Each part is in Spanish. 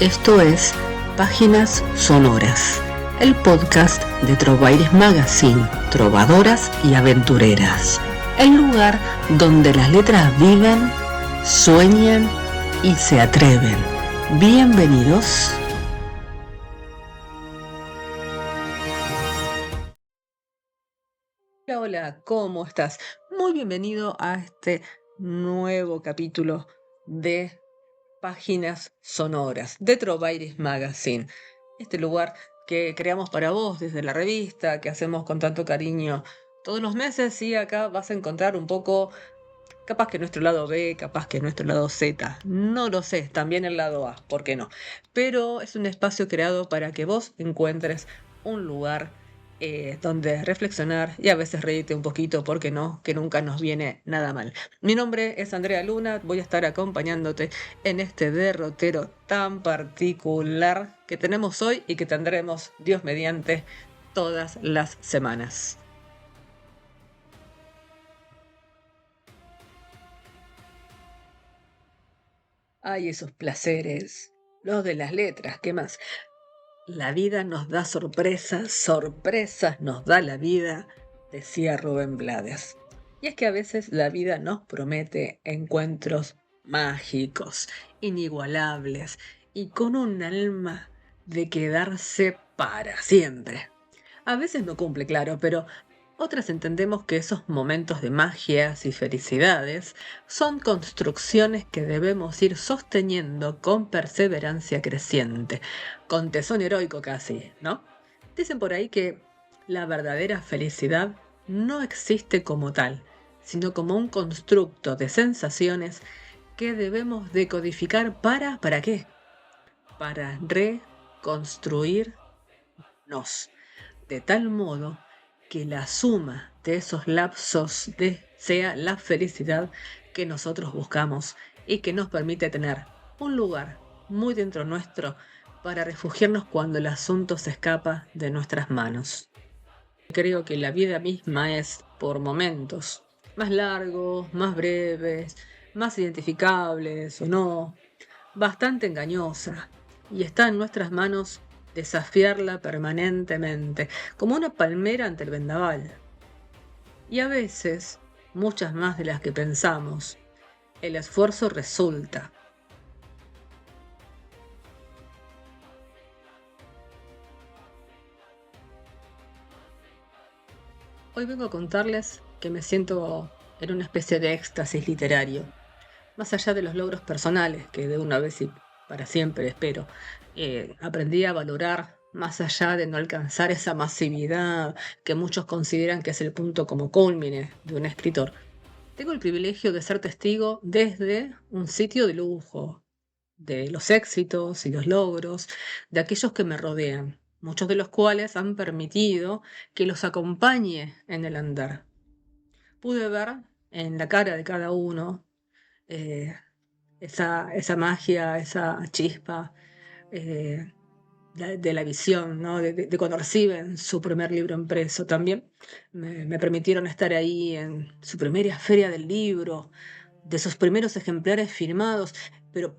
Esto es Páginas Sonoras, el podcast de Trovaires Magazine, trovadoras y aventureras. El lugar donde las letras viven, sueñan y se atreven. Bienvenidos. Hola, hola, ¿cómo estás? Muy bienvenido a este nuevo capítulo de Páginas Sonoras de Trovaires Magazine. Este lugar que creamos para vos desde la revista, que hacemos con tanto cariño todos los meses, y acá vas a encontrar un poco, capaz que nuestro lado B, capaz que nuestro lado Z, no lo sé, también el lado A, ¿por qué no? Pero es un espacio creado para que vos encuentres un lugar donde reflexionar y a veces reírte un poquito, ¿por qué no? Que nunca nos viene nada mal. Mi nombre es Andrea Luna, voy a estar acompañándote en este derrotero tan particular que tenemos hoy y que tendremos, Dios mediante, todas las semanas. Ay, esos placeres, los de las letras, ¿qué más? La vida nos da sorpresas, sorpresas nos da la vida, decía Rubén Blades. Y es que a veces la vida nos promete encuentros mágicos, inigualables y con un alma de quedarse para siempre. A veces no cumple, claro, pero otras entendemos que esos momentos de magias y felicidades son construcciones que debemos ir sosteniendo con perseverancia creciente, con tesón heroico casi, ¿no? Dicen por ahí que la verdadera felicidad no existe como tal, sino como un constructo de sensaciones que debemos decodificar ¿para qué? Para reconstruirnos, de tal modo que la suma de esos lapsos sea la felicidad que nosotros buscamos y que nos permite tener un lugar muy dentro nuestro para refugiarnos cuando el asunto se escapa de nuestras manos. Creo que la vida misma es, por momentos, más largos, más breves, más identificables o no, bastante engañosa, y está en nuestras manos desafiarla permanentemente, como una palmera ante el vendaval. Y a veces, muchas más de las que pensamos, el esfuerzo resulta. Hoy vengo a contarles que me siento en una especie de éxtasis literario, más allá de los logros personales, que de una vez y para siempre espero. Aprendí a valorar más allá de no alcanzar esa masividad que muchos consideran que es el punto como culmine de un escritor. Tengo el privilegio de ser testigo desde un sitio de lujo, de los éxitos y los logros de aquellos que me rodean, muchos de los cuales han permitido que los acompañe en el andar. Pude ver en la cara de cada uno eh, esa magia, esa chispa eh, de la visión, ¿no? De cuando reciben su primer libro impreso. También me permitieron estar ahí en su primera feria del libro, de sus primeros ejemplares firmados, pero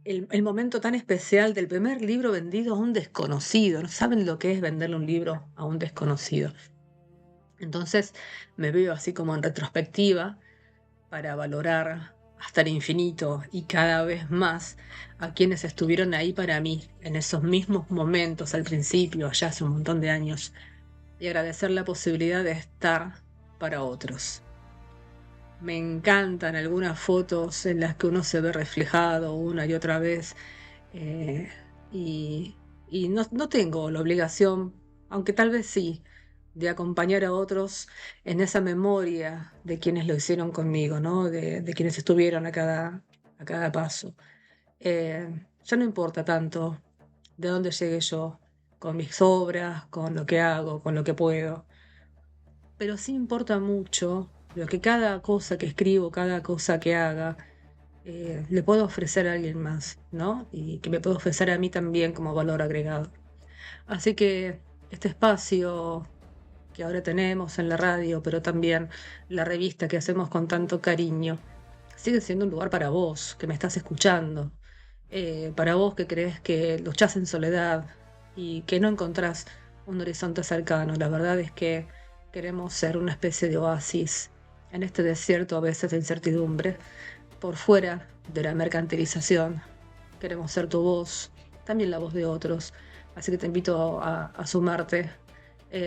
el momento tan especial del primer libro vendido a un desconocido. ¿No saben lo que es venderle un libro a un desconocido? Entonces me veo así como en retrospectiva para valorar hasta el infinito y cada vez más a quienes estuvieron ahí para mí en esos mismos momentos al principio, allá hace un montón de años, y agradecer la posibilidad de estar para otros. Me encantan algunas fotos en las que uno se ve reflejado una y otra vez eh, y, y no tengo la obligación, aunque tal vez sí, de acompañar a otros en esa memoria de quienes lo hicieron conmigo, ¿no? De quienes estuvieron a cada paso. Ya no importa tanto de dónde llegue yo, con mis obras, con lo que hago, con lo que puedo, pero sí importa mucho lo que cada cosa que escribo, cada cosa que haga, le puedo ofrecer a alguien más, ¿no? Y que me puedo ofrecer a mí también como valor agregado. Así que este espacio que ahora tenemos en la radio, pero también la revista que hacemos con tanto cariño, sigue siendo un lugar para vos, que me estás escuchando, Para vos que crees que luchás en soledad y que no encontrás un horizonte cercano, la verdad es que queremos ser una especie de oasis en este desierto a veces de incertidumbre, por fuera de la mercantilización. Queremos ser tu voz, también la voz de otros. Así que te invito a sumarte,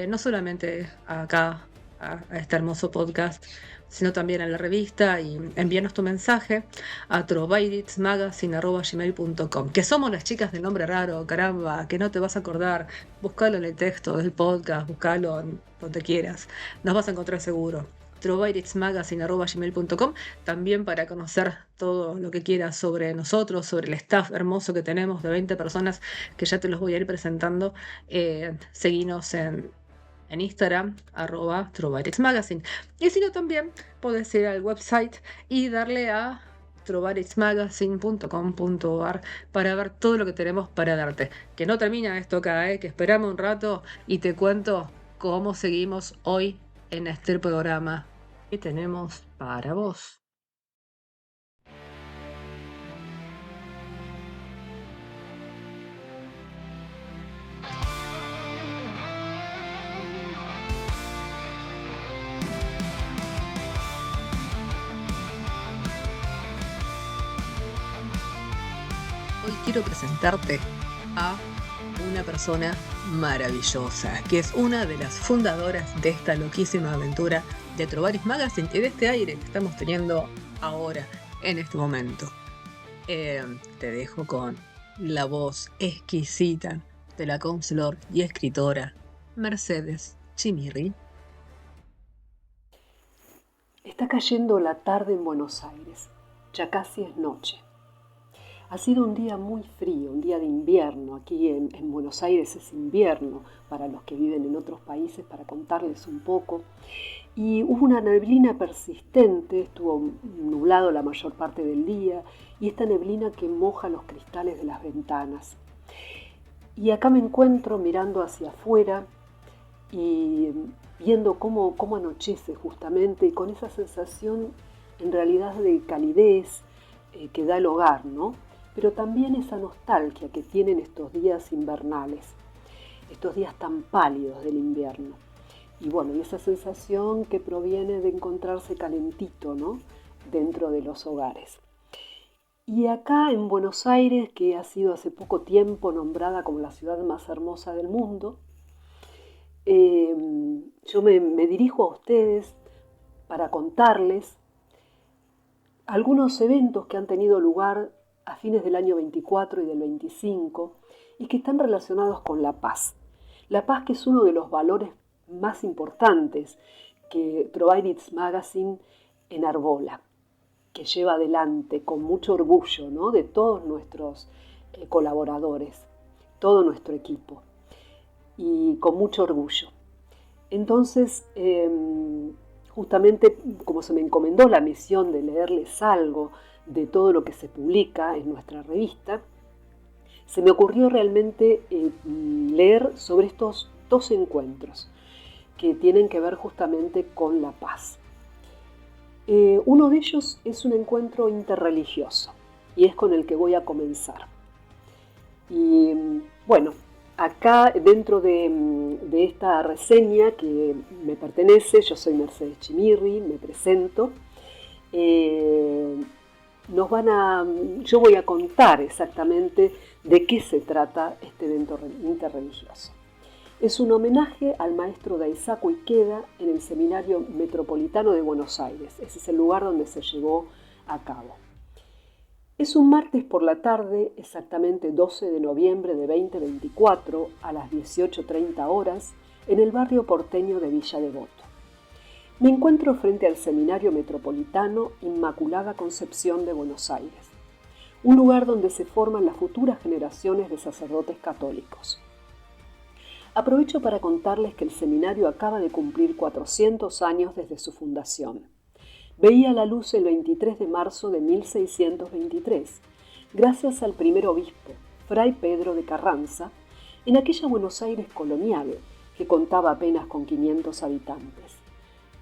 no solamente acá, a este hermoso podcast, sino también a la revista y envíanos tu mensaje a trovairitsmagazine@gmail.com. Que somos las chicas del nombre raro, caramba, que no te vas a acordar. Búscalo en el texto del podcast, búscalo donde quieras. Nos vas a encontrar seguro. trovairitsmagazine@gmail.com, también para conocer todo lo que quieras sobre nosotros, sobre el staff hermoso que tenemos de 20 personas que ya te los voy a ir presentando. Seguinos en Instagram, @trovairitsmagazine. Y si no, también podés ir al website y darle a trovairitsmagazine.com.ar para ver todo lo que tenemos para darte. Que no termina esto acá, que esperame un rato y te cuento cómo seguimos hoy en este programa que tenemos para vos. Hoy quiero presentarte a una persona maravillosa, que es una de las fundadoras de esta loquísima aventura de Trovaris Magazine y de este aire que estamos teniendo ahora, en este momento. Te dejo con la voz exquisita de la counselor y escritora Mercedes Chimirri. Está cayendo la tarde en Buenos Aires, ya casi es noche. Ha sido un día muy frío, un día de invierno. Aquí en Buenos Aires es invierno, para los que viven en otros países, para contarles un poco. Y hubo una neblina persistente, estuvo nublado la mayor parte del día, y esta neblina que moja los cristales de las ventanas. Y acá me encuentro mirando hacia afuera y viendo cómo anochece justamente, y con esa sensación en realidad de calidez que da el hogar, ¿no? Pero también esa nostalgia que tienen estos días invernales, estos días tan pálidos del invierno. Y bueno, y esa sensación que proviene de encontrarse calentito, ¿no?, dentro de los hogares. Y acá en Buenos Aires, que ha sido hace poco tiempo nombrada como la ciudad más hermosa del mundo, yo me dirijo a ustedes para contarles algunos eventos que han tenido lugar a fines del año 24 y del 25 y que están relacionados con la paz. La paz, que es uno de los valores más importantes que Trovairits Magazine enarbola, que lleva adelante con mucho orgullo, ¿no?, de todos nuestros colaboradores, todo nuestro equipo, y con mucho orgullo. Entonces, justamente como se me encomendó la misión de leerles algo de todo lo que se publica en nuestra revista, se me ocurrió realmente leer sobre estos dos encuentros que tienen que ver justamente con la paz. Uno de ellos es un encuentro interreligioso y es con el que voy a comenzar. Y bueno, acá dentro de esta reseña que me pertenece, yo soy Mercedes Chimirri, me presento. Yo voy a contar exactamente de qué se trata este evento interreligioso. Es un homenaje al maestro Daisaku Ikeda en el Seminario Metropolitano de Buenos Aires. Ese es el lugar donde se llevó a cabo. Es un martes por la tarde, exactamente 12 de noviembre de 2024, a las 18:30 horas, en el barrio porteño de Villa Devoto. Me encuentro frente al Seminario Metropolitano Inmaculada Concepción de Buenos Aires, un lugar donde se forman las futuras generaciones de sacerdotes católicos. Aprovecho para contarles que el seminario acaba de cumplir 400 años desde su fundación. Veía la luz el 23 de marzo de 1623, gracias al primer obispo, Fray Pedro de Carranza, en aquella Buenos Aires colonial que contaba apenas con 500 habitantes.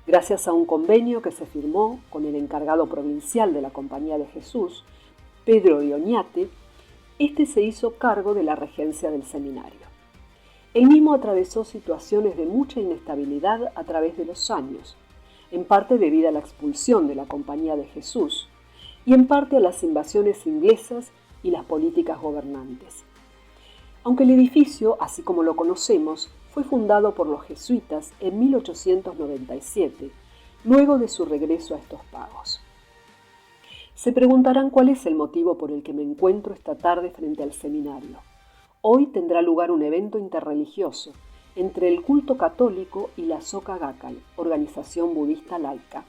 Gracias a un convenio que se firmó con el encargado provincial de la Compañía de Jesús, Pedro de Oñate, Este se hizo cargo de la regencia del seminario. Él mismo atravesó situaciones de mucha inestabilidad a través de los años, en parte debido a la expulsión de la Compañía de Jesús y en parte a las invasiones inglesas y las políticas gobernantes. Aunque el edificio, así como lo conocemos, fue fundado por los jesuitas en 1897, luego de su regreso a estos pagos. Se preguntarán cuál es el motivo por el que me encuentro esta tarde frente al seminario. Hoy tendrá lugar un evento interreligioso entre el culto católico y la Soka Gakkai, organización budista laica,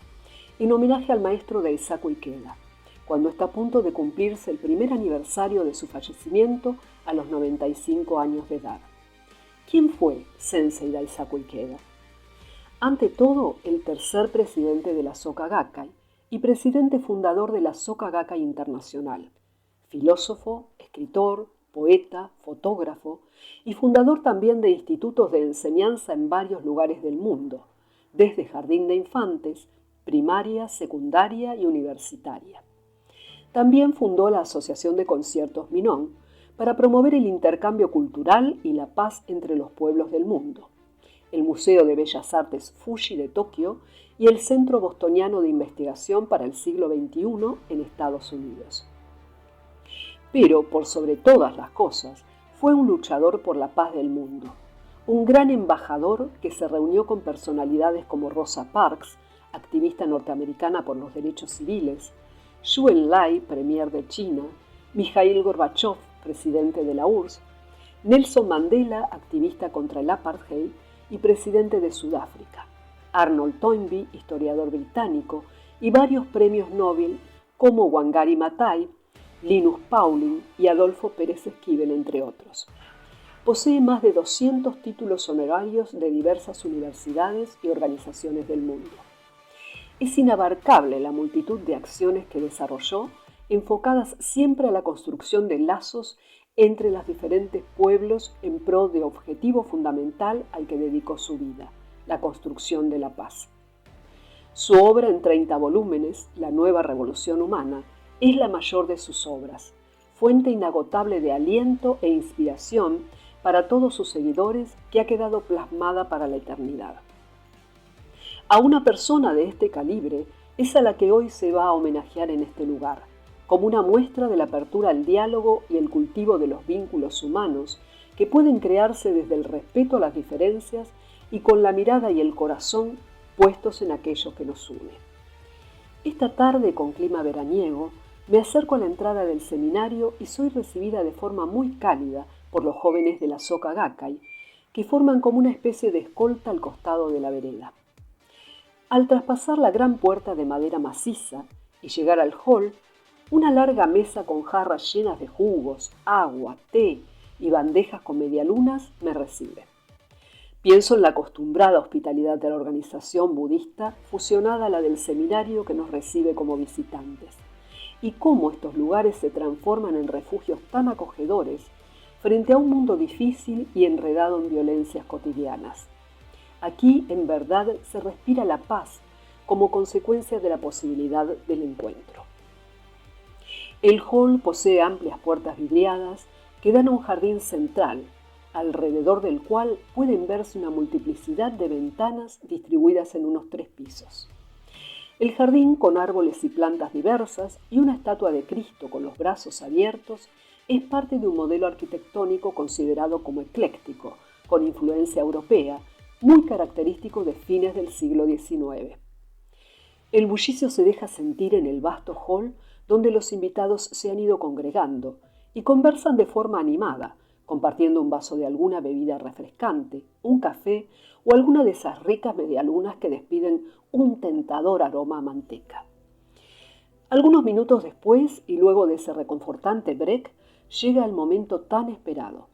en homenaje al maestro Daisaku Ikeda, cuando está a punto de cumplirse el primer aniversario de su fallecimiento a los 95 años de edad. ¿Quién fue Sensei Daisaku Ikeda? Ante todo, el tercer presidente de la Soka Gakkai y presidente fundador de la Soka Gakkai Internacional, filósofo, escritor, poeta, fotógrafo y fundador también de institutos de enseñanza en varios lugares del mundo, desde jardín de infantes, primaria, secundaria y universitaria. También fundó la Asociación de Conciertos Minón para promover el intercambio cultural y la paz entre los pueblos del mundo, el Museo de Bellas Artes Fuji de Tokio y el Centro Bostoniano de Investigación para el Siglo XXI en Estados Unidos. Pero, por sobre todas las cosas, fue un luchador por la paz del mundo, un gran embajador que se reunió con personalidades como Rosa Parks, activista norteamericana por los derechos civiles, Zhou Enlai, premier de China, Mikhail Gorbachev, presidente de la URSS, Nelson Mandela, activista contra el apartheid y presidente de Sudáfrica, Arnold Toynbee, historiador británico, y varios premios Nobel como Wangari Maathai, Linus Pauling y Adolfo Pérez Esquivel, entre otros. Posee más de 200 títulos honorarios de diversas universidades y organizaciones del mundo. Es inabarcable la multitud de acciones que desarrolló, enfocadas siempre a la construcción de lazos entre los diferentes pueblos en pro de objetivo fundamental al que dedicó su vida, la construcción de la paz. Su obra en 30 volúmenes, La Nueva Revolución Humana, es la mayor de sus obras, fuente inagotable de aliento e inspiración para todos sus seguidores, que ha quedado plasmada para la eternidad. A una persona de este calibre es a la que hoy se va a homenajear en este lugar, como una muestra de la apertura al diálogo y el cultivo de los vínculos humanos que pueden crearse desde el respeto a las diferencias y con la mirada y el corazón puestos en aquello que nos une. Esta tarde, con clima veraniego, me acerco a la entrada del seminario y soy recibida de forma muy cálida por los jóvenes de la Soka Gakkai, que forman como una especie de escolta al costado de la vereda. Al traspasar la gran puerta de madera maciza y llegar al hall, una larga mesa con jarras llenas de jugos, agua, té y bandejas con medialunas me recibe. Pienso en la acostumbrada hospitalidad de la organización budista fusionada a la del seminario que nos recibe como visitantes, y cómo estos lugares se transforman en refugios tan acogedores frente a un mundo difícil y enredado en violencias cotidianas. Aquí, en verdad, se respira la paz como consecuencia de la posibilidad del encuentro. El hall posee amplias puertas vidriadas que dan a un jardín central, alrededor del cual pueden verse una multiplicidad de ventanas distribuidas en unos 3 pisos. El jardín, con árboles y plantas diversas y una estatua de Cristo con los brazos abiertos, es parte de un modelo arquitectónico considerado como ecléctico, con influencia europea, muy característico de fines del siglo XIX. El bullicio se deja sentir en el vasto hall, donde los invitados se han ido congregando y conversan de forma animada, compartiendo un vaso de alguna bebida refrescante, un café o alguna de esas ricas medialunas que despiden un tentador aroma a manteca. Algunos minutos después, y luego de ese reconfortante break, llega el momento tan esperado,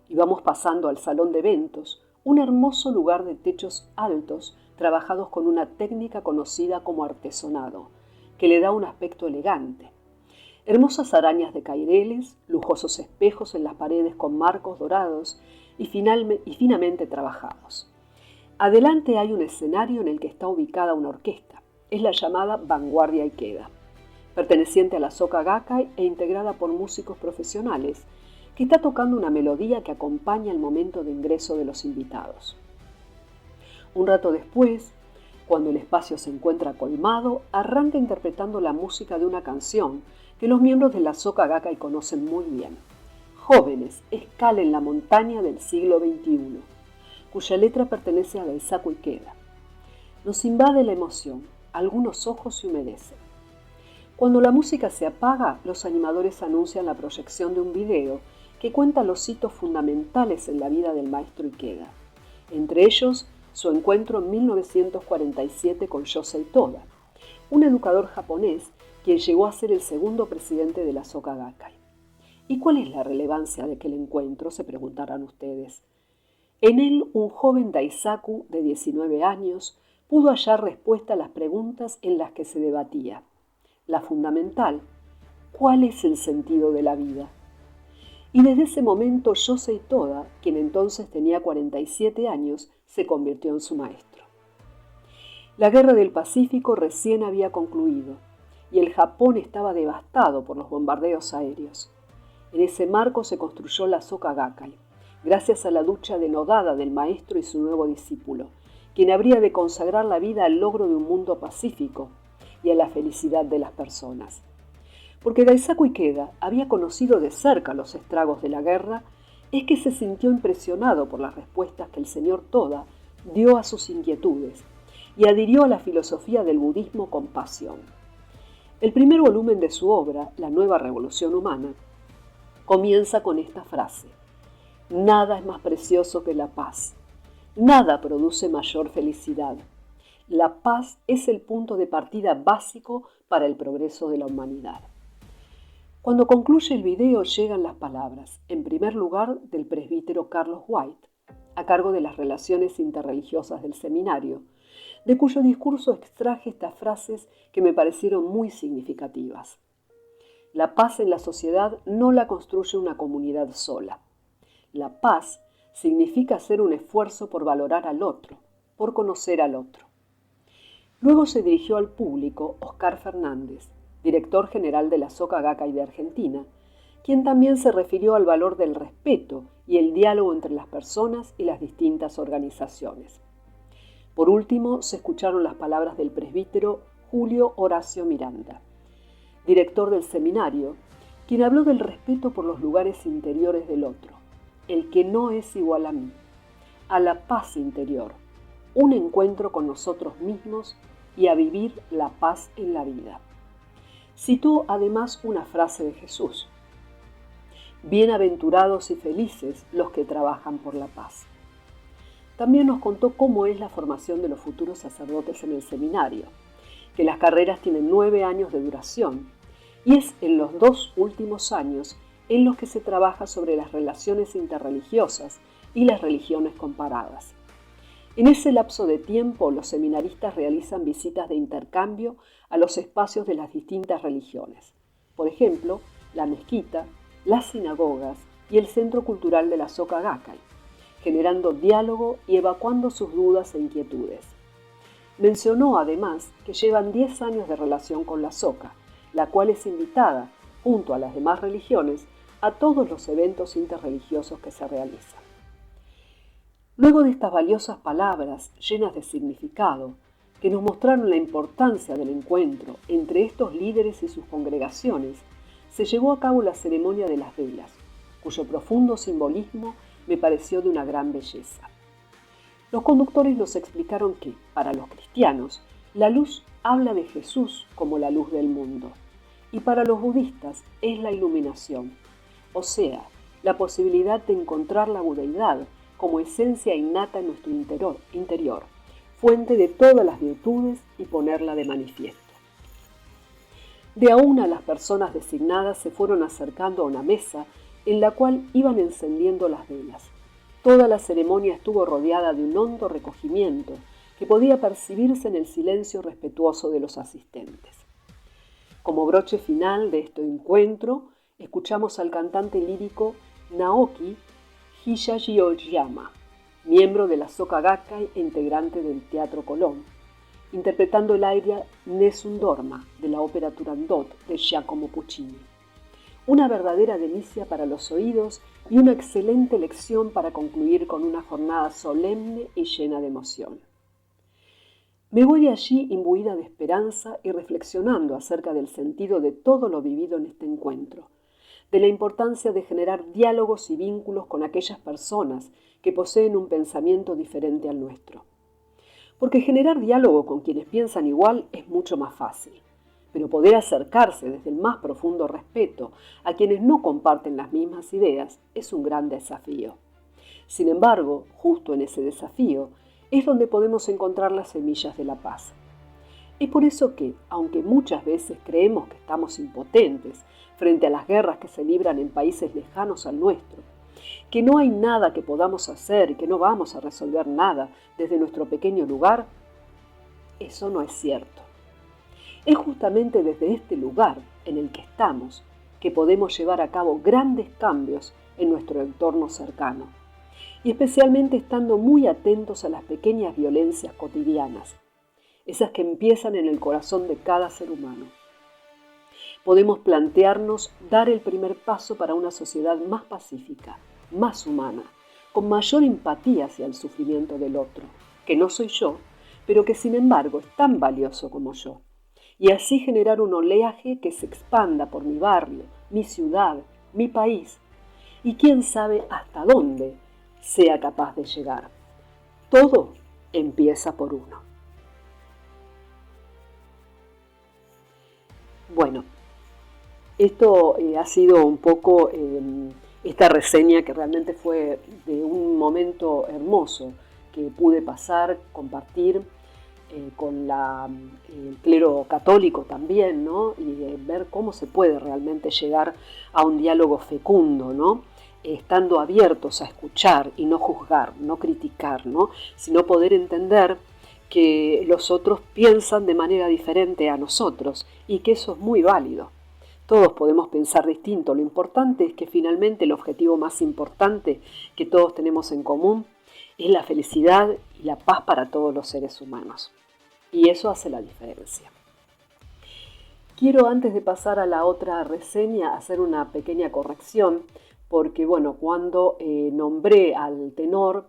y vamos pasando al salón de eventos, un hermoso lugar de techos altos trabajados con una técnica conocida como artesonado, que le da un aspecto elegante. Hermosas arañas de caireles, lujosos espejos en las paredes con marcos dorados y finamente trabajados. Adelante hay un escenario en el que está ubicada una orquesta. Es la llamada Vanguardia Ikeda. perteneciente a la Soka Gakkai e integrada por músicos profesionales, que está tocando una melodía que acompaña el momento de ingreso de los invitados. Un rato después, cuando el espacio se encuentra colmado, arranca interpretando la música de una canción que los miembros de la Soka Gakkai conocen muy bien. Jóvenes, escala en la montaña del siglo XXI, cuya letra pertenece a Daisaku Ikeda. Nos invade la emoción, algunos ojos se humedecen. Cuando la música se apaga, los animadores anuncian la proyección de un video que cuenta los hitos fundamentales en la vida del maestro Ikeda. Entre ellos, su encuentro en 1947 con Yosei Toda, un educador japonés quien llegó a ser el segundo presidente de la Soka Gakkai. ¿Y cuál es la relevancia de aquel encuentro?, se preguntarán ustedes. En él, un joven Daisaku de 19 años pudo hallar respuesta a las preguntas en las que se debatía. La fundamental, ¿cuál es el sentido de la vida? Y desde ese momento Yosei Toda, quien entonces tenía 47 años, se convirtió en su maestro. La Guerra del Pacífico recién había concluido y el Japón estaba devastado por los bombardeos aéreos. En ese marco se construyó la Soka Gakkai, gracias a la lucha denodada del maestro y su nuevo discípulo, quien habría de consagrar la vida al logro de un mundo pacífico y a la felicidad de las personas. Porque Daisaku Ikeda había conocido de cerca los estragos de la guerra, es que se sintió impresionado por las respuestas que el señor Toda dio a sus inquietudes y adhirió a la filosofía del budismo con pasión. El primer volumen de su obra, La Nueva Revolución Humana, comienza con esta frase: nada es más precioso que la paz. Nada produce mayor felicidad. La paz es el punto de partida básico para el progreso de la humanidad. Cuando concluye el video llegan las palabras, en primer lugar del presbítero Carlos White, a cargo de las relaciones interreligiosas del seminario, de cuyo discurso extraje estas frases que me parecieron muy significativas. La paz en la sociedad no la construye una comunidad sola. La paz significa hacer un esfuerzo por valorar al otro, por conocer al otro. Luego se dirigió al público Oscar Fernández, director general de la Soka Gakkai de Argentina, quien también se refirió al valor del respeto y el diálogo entre las personas y las distintas organizaciones. Por último, se escucharon las palabras del presbítero Julio Horacio Miranda, director del seminario, quien habló del respeto por los lugares interiores del otro, el que no es igual a mí, a la paz interior, un encuentro con nosotros mismos y a vivir la paz en la vida. Citó además una frase de Jesús: bienaventurados y felices los que trabajan por la paz. También nos contó cómo es la formación de los futuros sacerdotes en el seminario, que las carreras tienen 9 años de duración, y es en los 2 últimos años en los que se trabaja sobre las relaciones interreligiosas y las religiones comparadas. En ese lapso de tiempo, los seminaristas realizan visitas de intercambio a los espacios de las distintas religiones. Por ejemplo, la mezquita, las sinagogas y el centro cultural de la Soka Gakkai, generando diálogo y evacuando sus dudas e inquietudes. Mencionó además que llevan 10 años de relación con la Soka, la cual es invitada, junto a las demás religiones, a todos los eventos interreligiosos que se realizan. Luego de estas valiosas palabras, llenas de significado, que nos mostraron la importancia del encuentro entre estos líderes y sus congregaciones, se llevó a cabo la ceremonia de las velas, cuyo profundo simbolismo me pareció de una gran belleza. Los conductores nos explicaron que, para los cristianos, la luz habla de Jesús como la luz del mundo, y para los budistas es la iluminación, o sea, la posibilidad de encontrar la budeidad como esencia innata en nuestro interior, fuente de todas las virtudes y ponerla de manifiesto. De a una las personas designadas se fueron acercando a una mesa en la cual iban encendiendo las velas. Toda la ceremonia estuvo rodeada de un hondo recogimiento que podía percibirse en el silencio respetuoso de los asistentes. Como broche final de este encuentro, escuchamos al cantante lírico Naoki Hisashi Oyama, miembro de la Soka Gakkai e integrante del Teatro Colón, interpretando el aria Nessun Dorma de la ópera Turandot de Giacomo Puccini. Una verdadera delicia para los oídos y una excelente lección para concluir con una jornada solemne y llena de emoción. Me voy de allí imbuida de esperanza y reflexionando acerca del sentido de todo lo vivido en este encuentro, de la importancia de generar diálogos y vínculos con aquellas personas que poseen un pensamiento diferente al nuestro. Porque generar diálogo con quienes piensan igual es mucho más fácil, pero poder acercarse desde el más profundo respeto a quienes no comparten las mismas ideas es un gran desafío. Sin embargo, justo en ese desafío es donde podemos encontrar las semillas de la paz. Es por eso que, aunque muchas veces creemos que estamos impotentes frente a las guerras que se libran en países lejanos al nuestro, que no hay nada que podamos hacer y que no vamos a resolver nada desde nuestro pequeño lugar, eso no es cierto. Es justamente desde este lugar en el que estamos que podemos llevar a cabo grandes cambios en nuestro entorno cercano, y especialmente estando muy atentos a las pequeñas violencias cotidianas, esas que empiezan en el corazón de cada ser humano. Podemos plantearnos dar el primer paso para una sociedad más pacífica, más humana, con mayor empatía hacia el sufrimiento del otro, que no soy yo, pero que sin embargo es tan valioso como yo, y así generar un oleaje que se expanda por mi barrio, mi ciudad, mi país, y quién sabe hasta dónde sea capaz de llegar. Todo empieza por uno. Bueno, esto ha sido un poco esta reseña que realmente fue de un momento hermoso que pude pasar, compartir con el clero católico también, ¿no? Y ver cómo se puede realmente llegar a un diálogo fecundo, ¿no? Estando abiertos a escuchar y no juzgar, no criticar, ¿no? Sino poder entender que los otros piensan de manera diferente a nosotros y que eso es muy válido. Todos podemos pensar distinto. Lo importante es que finalmente el objetivo más importante que todos tenemos en común es la felicidad y la paz para todos los seres humanos. Y eso hace la diferencia. Quiero, antes de pasar a la otra reseña, hacer una pequeña corrección, porque cuando nombré al tenor,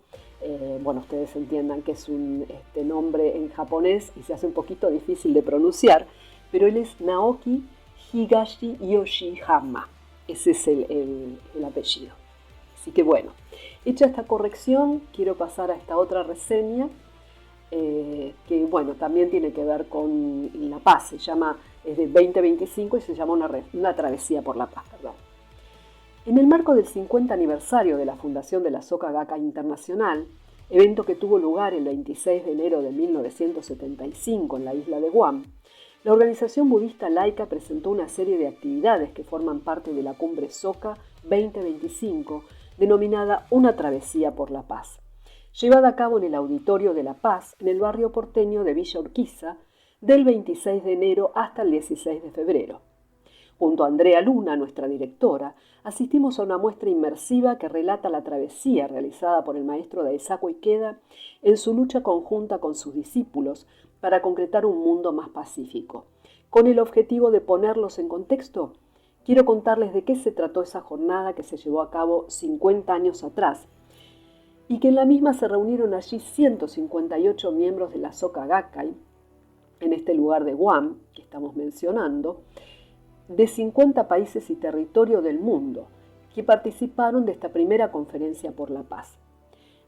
ustedes entiendan que es un nombre en japonés y se hace un poquito difícil de pronunciar, pero él es Naoki Higashi Yoshihama. Ese es el apellido. Así que hecha esta corrección, quiero pasar a esta otra reseña, que también tiene que ver con la paz. Es de 2025 y se llama una travesía por la paz. En el marco del 50 aniversario de la fundación de la Soka Gakkai Internacional, evento que tuvo lugar el 26 de enero de 1975 en la isla de Guam, la organización budista laica presentó una serie de actividades que forman parte de la Cumbre Soka 2025, denominada Una Travesía por la Paz, llevada a cabo en el Auditorio de la Paz, en el barrio porteño de Villa Urquiza, del 26 de enero hasta el 16 de febrero. Junto a Andrea Luna, nuestra directora, asistimos a una muestra inmersiva que relata la travesía realizada por el maestro Daisaku Ikeda en su lucha conjunta con sus discípulos para concretar un mundo más pacífico. Con el objetivo de ponerlos en contexto, quiero contarles de qué se trató esa jornada que se llevó a cabo 50 años atrás y que en la misma se reunieron allí 158 miembros de la Soka Gakkai, en este lugar de Guam que estamos mencionando, de 50 países y territorios del mundo que participaron de esta primera conferencia por la paz.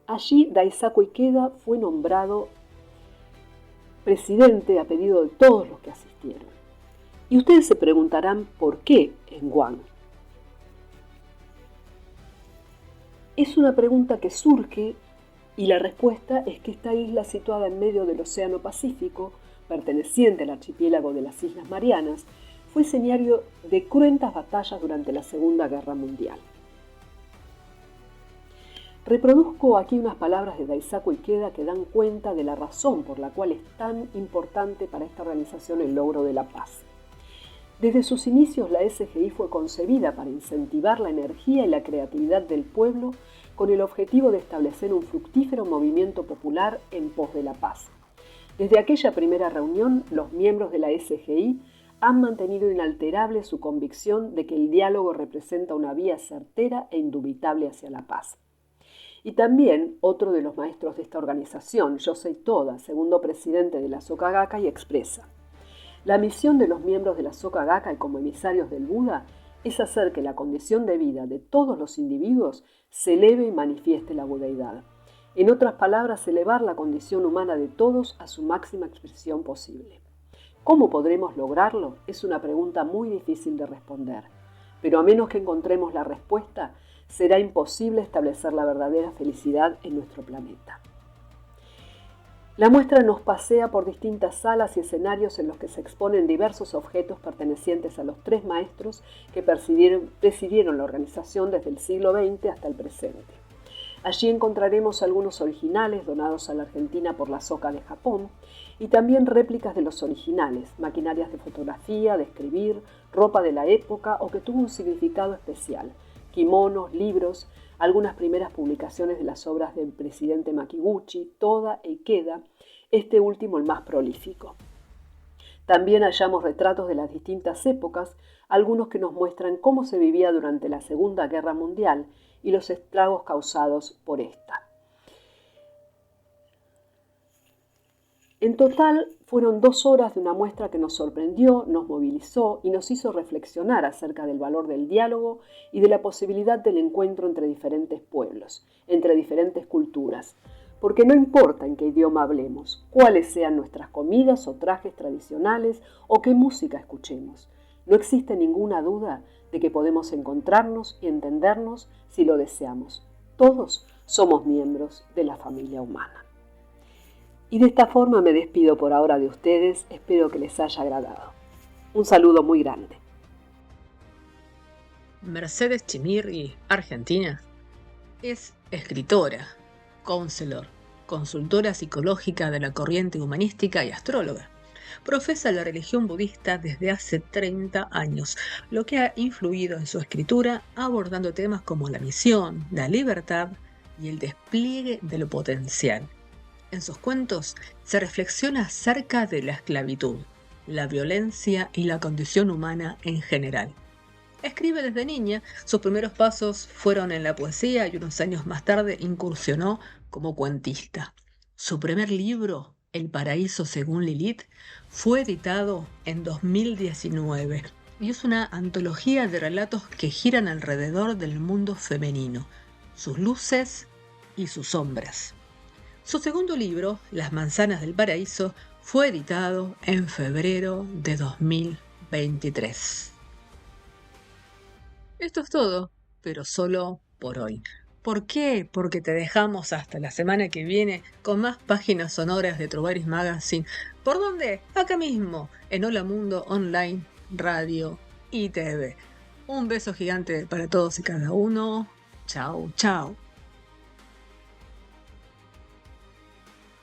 Allí Daisaku Ikeda fue nombrado presidente a pedido de todos los que asistieron. Y ustedes se preguntarán por qué en Guam. Es una pregunta que surge y la respuesta es que esta isla situada en medio del Océano Pacífico, perteneciente al archipiélago de las Islas Marianas, fue escenario de cruentas batallas durante la Segunda Guerra Mundial. Reproduzco aquí unas palabras de Daisaku Ikeda que dan cuenta de la razón por la cual es tan importante para esta organización el logro de la paz. Desde sus inicios, la SGI fue concebida para incentivar la energía y la creatividad del pueblo con el objetivo de establecer un fructífero movimiento popular en pos de la paz. Desde aquella primera reunión, los miembros de la SGI han mantenido inalterable su convicción de que el diálogo representa una vía certera e indubitable hacia la paz. Y también otro de los maestros de esta organización, Yosei Toda, segundo presidente de la Soka Gakkai, expresa: la misión de los miembros de la Soka Gakkai como emisarios del Buda es hacer que la condición de vida de todos los individuos se eleve y manifieste la budeidad. En otras palabras, elevar la condición humana de todos a su máxima expresión posible. ¿Cómo podremos lograrlo? Es una pregunta muy difícil de responder, pero a menos que encontremos la respuesta, será imposible establecer la verdadera felicidad en nuestro planeta. La muestra nos pasea por distintas salas y escenarios en los que se exponen diversos objetos pertenecientes a los 3 maestros que presidieron la organización desde el siglo XX hasta el presente. Allí encontraremos algunos originales donados a la Argentina por la Soka de Japón y también réplicas de los originales, maquinarias de fotografía, de escribir, ropa de la época o que tuvo un significado especial, kimonos, libros, algunas primeras publicaciones de las obras del presidente Makiguchi, Toda e Ikeda, este último el más prolífico. También hallamos retratos de las distintas épocas, algunos que nos muestran cómo se vivía durante la Segunda Guerra Mundial y los estragos causados por esta. En total, fueron 2 horas de una muestra que nos sorprendió, nos movilizó y nos hizo reflexionar acerca del valor del diálogo y de la posibilidad del encuentro entre diferentes pueblos, entre diferentes culturas. Porque no importa en qué idioma hablemos, cuáles sean nuestras comidas o trajes tradicionales o qué música escuchemos, no existe ninguna duda de que podemos encontrarnos y entendernos si lo deseamos. Todos somos miembros de la familia humana. Y de esta forma me despido por ahora de ustedes, espero que les haya agradado. Un saludo muy grande. Mercedes Chimirri, argentina, es escritora, counselor, consultora psicológica de la corriente humanística y astróloga. Profesa la religión budista desde hace 30 años, lo que ha influido en su escritura abordando temas como la misión, la libertad y el despliegue de lo potencial. En sus cuentos se reflexiona acerca de la esclavitud, la violencia y la condición humana en general. Escribe desde niña, sus primeros pasos fueron en la poesía y unos años más tarde incursionó como cuentista. Su primer libro, El paraíso según Lilith, fue editado en 2019 y es una antología de relatos que giran alrededor del mundo femenino, sus luces y sus sombras. Su segundo libro, Las manzanas del paraíso, fue editado en febrero de 2023. Esto es todo, pero solo por hoy. ¿Por qué? Porque te dejamos hasta la semana que viene con más páginas sonoras de Trovaris Magazine. ¿Por dónde? Acá mismo, en Hola Mundo Online, Radio y TV. Un beso gigante para todos y cada uno. Chao, chao.